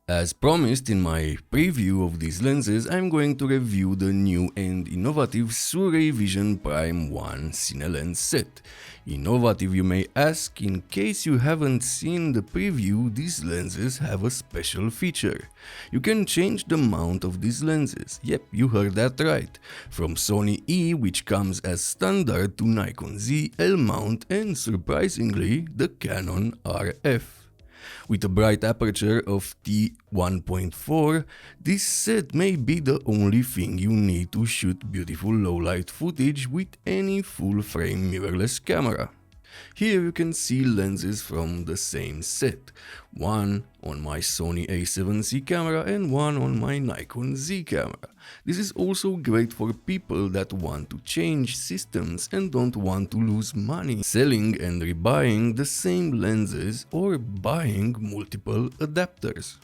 As promised in my preview of these lenses, I'm going to review the new and innovative Sirui Vision Prime 1 Cine lens set. Innovative, you may ask. In case you haven't seen the preview, these lenses have a special feature. You can change the mount of these lenses. Yep, you heard that right. From Sony E, which comes as standard, to Nikon Z, L mount, and surprisingly, the Canon RF. With a bright aperture of f1.4, this set may be the only thing you need to shoot beautiful low-light footage with any full-frame mirrorless camera. Here you can see lenses from the same set, one on my Sony A7C camera and one on my Nikon Z camera. This is also great for people that want to change systems and don't want to lose money selling and rebuying the same lenses or buying multiple adapters.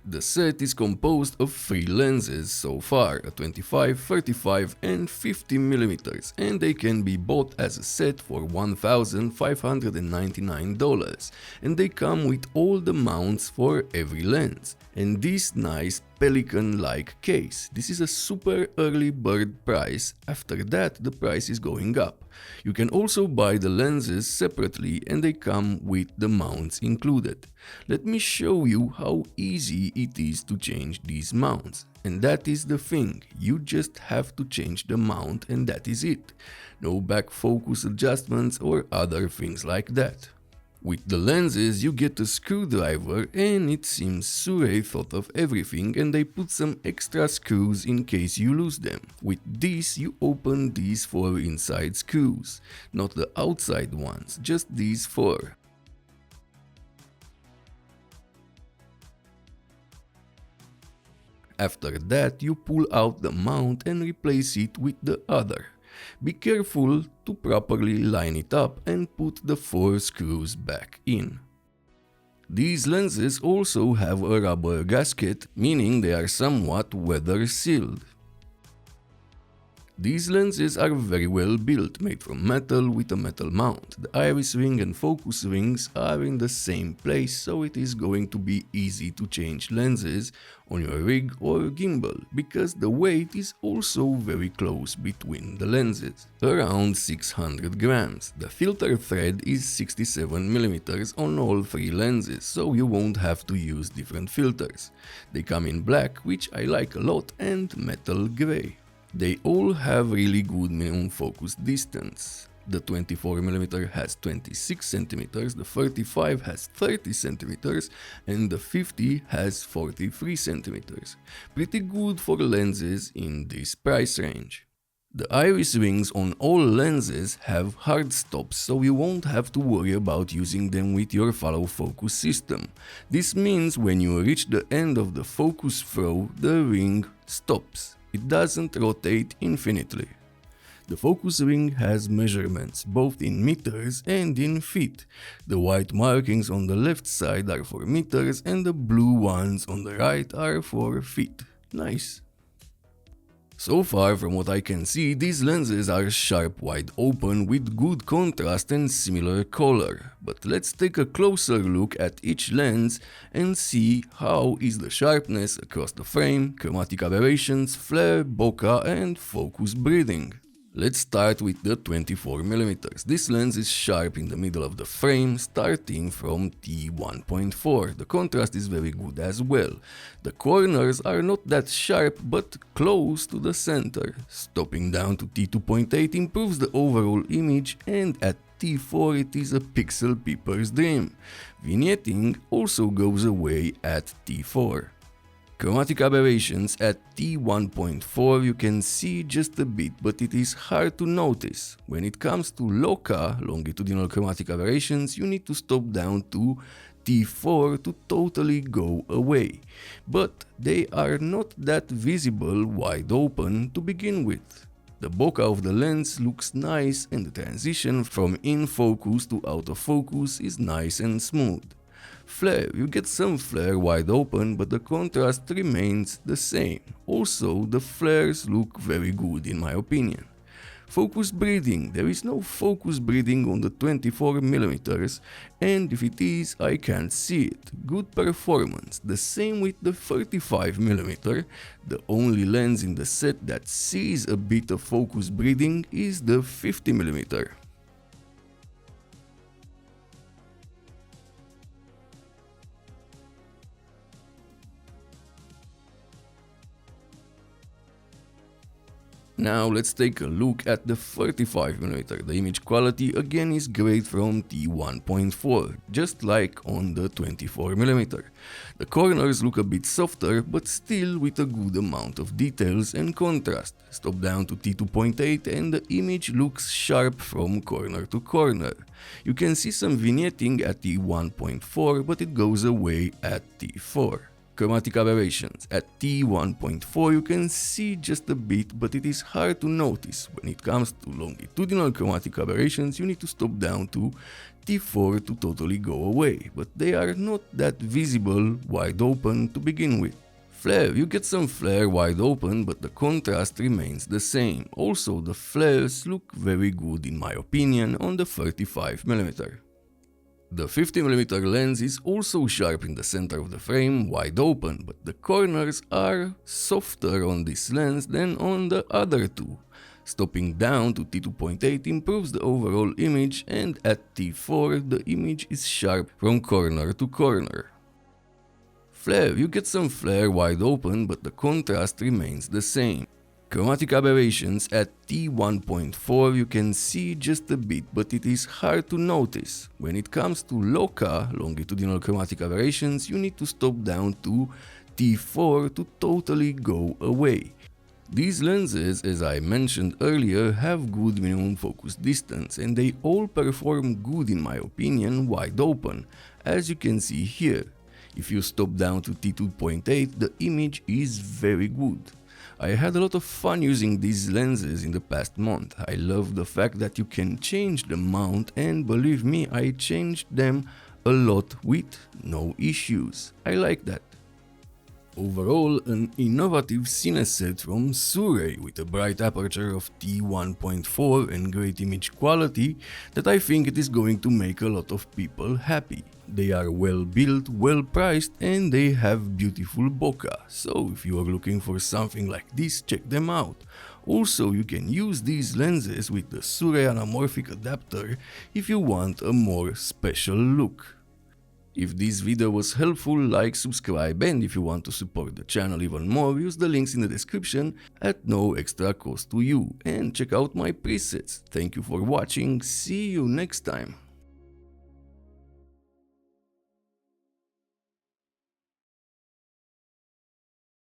The set is composed of 3 lenses so far, a 25, 35 and 50mm, and they can be bought as a set for $1,599, and they come with all the mounts for every lens, and this nice pelican-like case. This is a super early bird price. After that, the price is going up. You can also buy the lenses separately and they come with the mounts included. Let me show you how easy it is to change these mounts. And that is the thing, you just have to change the mount and that is it. No back focus adjustments or other things like that. With the lenses you get a screwdriver, and it seems Sirui thought of everything and they put some extra screws in case you lose them. With this you open these 4 inside screws, not the outside ones, just these 4. After that you pull out the mount and replace it with the other. Be careful to properly line it up and put the 4 screws back in. These lenses also have a rubber gasket, meaning they are somewhat weather sealed. These lenses are very well built, made from metal with a metal mount. The iris ring and focus rings are in the same place, so it is going to be easy to change lenses on your rig or gimbal, because the weight is also very close between the lenses, around 600 grams. The filter thread is 67mm on all 3 lenses, so you won't have to use different filters. They come in black, which I like a lot, and metal gray. They all have really good minimum focus distance. The 24mm has 26cm, the 35 has 30cm, and the 50 has 43cm. Pretty good for lenses in this price range. The iris rings on all lenses have hard stops, so you won't have to worry about using them with your follow focus system. This means when you reach the end of the focus throw, the ring stops. It doesn't rotate infinitely. The focus ring has measurements both in meters and in feet. The white markings on the left side are for meters and the blue ones on the right are for feet. Nice. So far, from what I can see, these lenses are sharp wide open with good contrast and similar color. But let's take a closer look at each lens and see how is the sharpness across the frame, chromatic aberrations, flare, bokeh and focus breathing. Let's start with the 24mm. This lens is sharp in the middle of the frame, starting from t1.4. The contrast is very good as well. The corners are not that sharp but close to the center. Stopping down to t2.8 improves the overall image, and at t4 it is a pixel peeper's dream. Vignetting also goes away at t4. Chromatic aberrations at t1.4 you can see just a bit, but it is hard to notice. When it comes to LOCA, longitudinal chromatic aberrations, you need to stop down to t4 to totally go away. But they are not that visible wide open to begin with. The bokeh of the lens looks nice and the transition from in focus to out of focus is nice and smooth. Flare, you get some flare wide open, but the contrast remains the same. Also, the flares look very good in my opinion. Focus breathing. There is no focus breathing on the 24mm, and if it is, I can't see it. Good performance. The same with the 35mm. The only lens in the set that sees a bit of focus breathing is the 50mm. Now let's take a look at the 35mm. The image quality again is great from t1.4, just like on the 24mm. The corners look a bit softer, but still with a good amount of details and contrast. Stop down to t2.8 and the image looks sharp from corner to corner. You can see some vignetting at t1.4, but it goes away at t4. Chromatic aberrations. At t1.4 you can see just a bit, but it is hard to notice. When it comes to longitudinal chromatic aberrations, you need to stop down to t4 to totally go away, but they are not that visible wide open to begin with. Flare. You get some flare wide open, but the contrast remains the same. Also, the flares look very good in my opinion on the 35mm. The 50mm lens is also sharp in the center of the frame, wide open, but the corners are softer on this lens than on the other two. Stopping down to t2.8 improves the overall image, and at t4 the image is sharp from corner to corner. Flare. You get some flare wide open, but the contrast remains the same. Chromatic aberrations. At t1.4 you can see just a bit, but it is hard to notice. When it comes to LOCA, longitudinal chromatic aberrations, you need to stop down to t4 to totally go away. These lenses, as I mentioned earlier, have good minimum focus distance, and they all perform good in my opinion wide open, as you can see here. If you stop down to t2.8, the image is very good. I had a lot of fun using these lenses in the past month. I love the fact that you can change the mount, and believe me, I changed them a lot with no issues. I like that. Overall, an innovative Cine set from Sirui with a bright aperture of t1.4 and great image quality that I think it is going to make a lot of people happy. They are well built, well priced, and they have beautiful bokeh, so if you are looking for something like this, check them out. Also, you can use these lenses with the Sirui anamorphic adapter if you want a more special look. If this video was helpful, like, subscribe, and if you want to support the channel even more, use the links in the description at no extra cost to you, and check out my presets. Thank you for watching, see you next time.